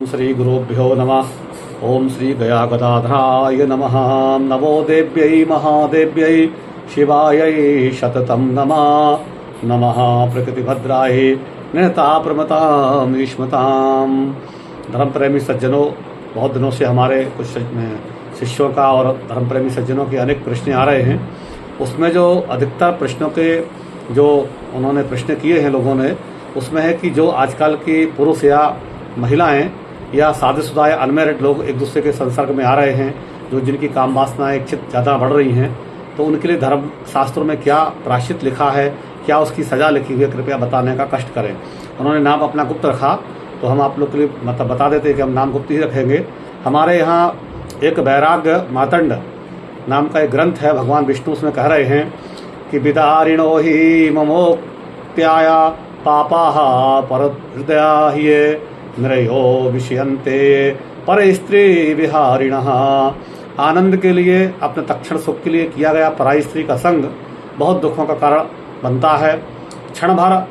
श्री गुरुभ्यो नमः। ओम श्री गया गदाधराय नमः। नमो देव्यै महादेव्यै शिवायै शततं नमः। नमः प्रकृतिभद्राय निहता प्रमताम ईश्मताम। धर्म प्रेमी सज्जनों, बहुत दिनों से हमारे कुछ शिष्यों का और धर्म प्रेमी सज्जनों के अनेक प्रश्न आ रहे हैं। उसमें जो अधिकतर प्रश्नों के जो उन्होंने प्रश्न किए हैं लोगों ने, उसमें है कि जो आजकल की पुरुष या महिलाएं या शादीशुदा या अनमैरिड लोग एक दूसरे के संसर्ग में आ रहे हैं, जो जिनकी काम वासनाएं इच्छित ज़्यादा बढ़ रही हैं, तो उनके लिए धर्म शास्त्रों में क्या प्रायश्चित लिखा है, क्या उसकी सज़ा लिखी हुई है, कृपया बताने का कष्ट करें। उन्होंने नाम अपना गुप्त रखा, तो हम आप लोग के लिए मतलब बता देते हैं कि हम नाम गुप्त ही रखेंगे। हमारे यहाँ एक वैराग्य मातंड नाम का एक ग्रंथ है, भगवान विष्णु उसमें कह रहे हैं कि विदारिणो ही ममोक्त्याया पापाः परहृदया हि नरयो विषयन्ते पर स्त्री विहारिणः। आनंद के लिए, अपने तत्क्षण सुख के लिए किया गया पराई स्त्री का संग बहुत दुखों का कारण बनता है। क्षण भर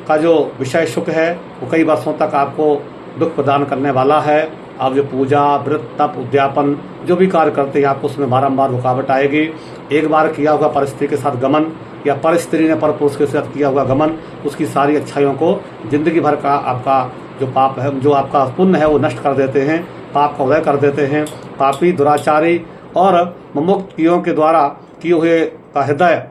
का जो विषय सुख है वो कई वर्षों तक आपको दुख प्रदान करने वाला है। आप जो पूजा, व्रत, तप, उद्यापन जो भी कार्य करते हैं, आपको उसमें बारंबार रुकावट आएगी। एक बार किया हुआ पर स्त्री के साथ गमन या पर स्त्री ने पर पुरुष के साथ किया हुआ गमन, उसकी सारी अच्छाइयों को जिंदगी भर का आपका जो पाप है, जो आपका पुण्य है, वो नष्ट कर देते हैं, पाप का उदय कर देते हैं। पापी, दुराचारी और मुमुक्षुओं के द्वारा किए हुए का हृदय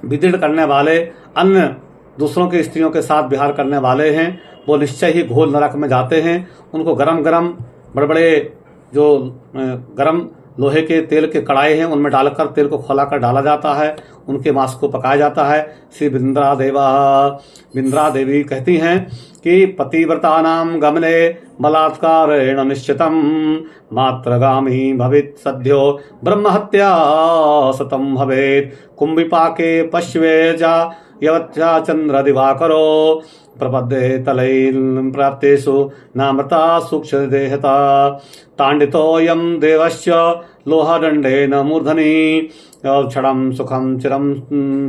विदीर्ण करने वाले, अन्य दूसरों की स्त्रियों के साथ विहार करने वाले हैं, वो निश्चय ही घोर नरक में जाते हैं। उनको गरम गरम बड़े बड़े जो गरम लोहे के तेल के कड़ाई हैं, उनमें डालकर तेल को खौलाकर डाला जाता है, उनके मांस को पकाया जाता है। श्री बिंद्रा देवी कहती हैं कि पतिव्रतानां गमने बलात्कारेण निश्चितं मात्रगामी भवेत् सद्यो ब्रह्महत्या शतं भवेत्। कुंभिपाके पश्वे जा यवत्या चंद्र दिवाकरो प्रपद्ये तलैल प्राप्तेषु नामृता सूक्ष्म देहता। तांडितोऽयं देवस्य लोहदंडेन मूर्धनि क्षणं सुखं चिरं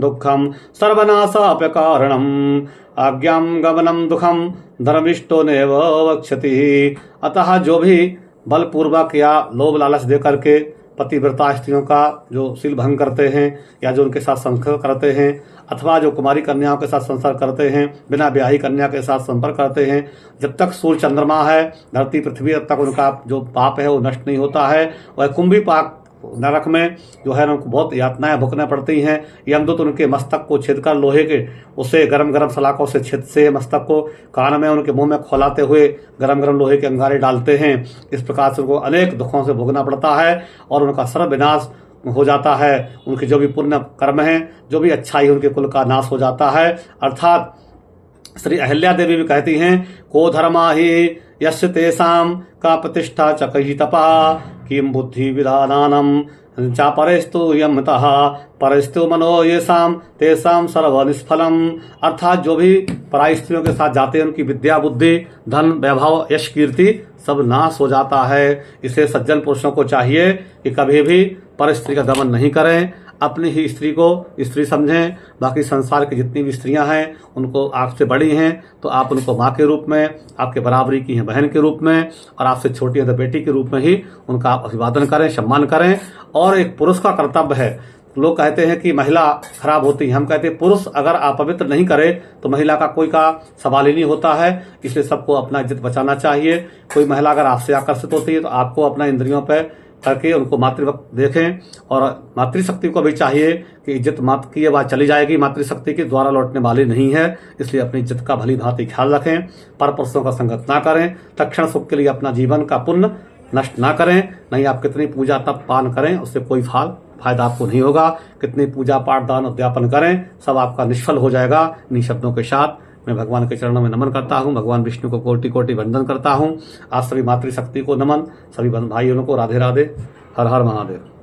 दुःखं सर्वनाशाप्य कारणम्। आज्ञां गमनं दुःखं धर्मिष्ठो नैव वक्ष्यति। अतः जो भी बलपूर्वक या लोभ लालच दे करके पतिव्रता स्त्रियों का जो शील भंग करते हैं, या जो उनके साथ संपर्क करते हैं, अथवा जो कुमारी कन्याओं के साथ संसर्ग करते हैं, बिना ब्याही कन्या के साथ संपर्क करते हैं, जब तक सूर्य चंद्रमा है, धरती पृथ्वी, तब तक उनका जो पाप है वो नष्ट नहीं होता है। वह कुंभी पाक नरक में जो है उनको बहुत यातनाएं भुगतना पड़ती हैं। यमदूत उनके मस्तक को छेद कर लोहे के उसे गरम गरम सलाखों से छेद से मस्तक को कान में उनके मुंह में खोलाते हुए गरम गरम लोहे के अंगारे डालते हैं। इस प्रकार से उनको अनेक दुखों से भोगना पड़ता है और उनका सर्वविनाश हो जाता है। उनके जो भी पुण्य कर्म हैं, जो भी अच्छाई, उनके कुल का नाश हो जाता है। अर्थात श्री अहिल्या देवी भी कहती हैं, को धर्मा ही यस्य तेषां का प्रतिष्ठा च कहि तपा किं बुद्धि विधानानं चा परस्तु यमतः परस्तु मनो येषां तेषां सर्व निष्फलम। अर्थात जो भी पराई स्त्रियों के साथ जाते हैं, उनकी विद्या, बुद्धि, धन, वैभव, यश, कीर्ति सब नाश हो जाता है। इसलिए सज्जन पुरुषों को चाहिए कि कभी भी पर स्त्री का दमन नहीं करें, अपनी ही स्त्री को स्त्री समझें। बाकी संसार की जितनी भी स्त्रियां हैं उनको आपसे बड़ी हैं तो आप उनको माँ के रूप में, आपके बराबरी की हैं बहन के रूप में, और आपसे छोटी हैं तो बेटी के रूप में ही उनका आप अभिवादन करें, सम्मान करें। और एक पुरुष का कर्तव्य है, लोग कहते हैं कि महिला खराब होती है, हम कहते हैं पुरुष अगर अपवित्र नहीं करे तो महिला का कोई का सवाल ही नहीं होता है। इसलिए सबको अपना इज्जत बचाना चाहिए। कोई महिला अगर आपसे आकर्षित होती है तो आपको अपना इंद्रियों पर करके उनको मातृवक्त देखें। और मातृशक्ति को भी चाहिए कि इज्जत मात की बात चली जाएगी, मातृशक्ति के द्वारा लौटने वाली नहीं है। इसलिए अपनी इज्जत का भली भांति ख्याल रखें, पर पुरुषों का संगत ना करें, तत्क्षण सुख के लिए अपना जीवन का पुण्य नष्ट ना करें। नहीं आप कितनी पूजा तप पान करें, उससे कोटि फायदा आपको नहीं होगा। कितनी पूजा पाठ दान उद्यापन करें, सब आपका निष्फल हो जाएगा। इन्हीं शब्दों के साथ मैं भगवान के चरणों में नमन करता हूँ, भगवान विष्णु को कोटि कोटि वंदन करता हूँ। आज सभी मातृशक्ति को नमन, सभी भाइयों को राधे राधे, हर हर महादेव।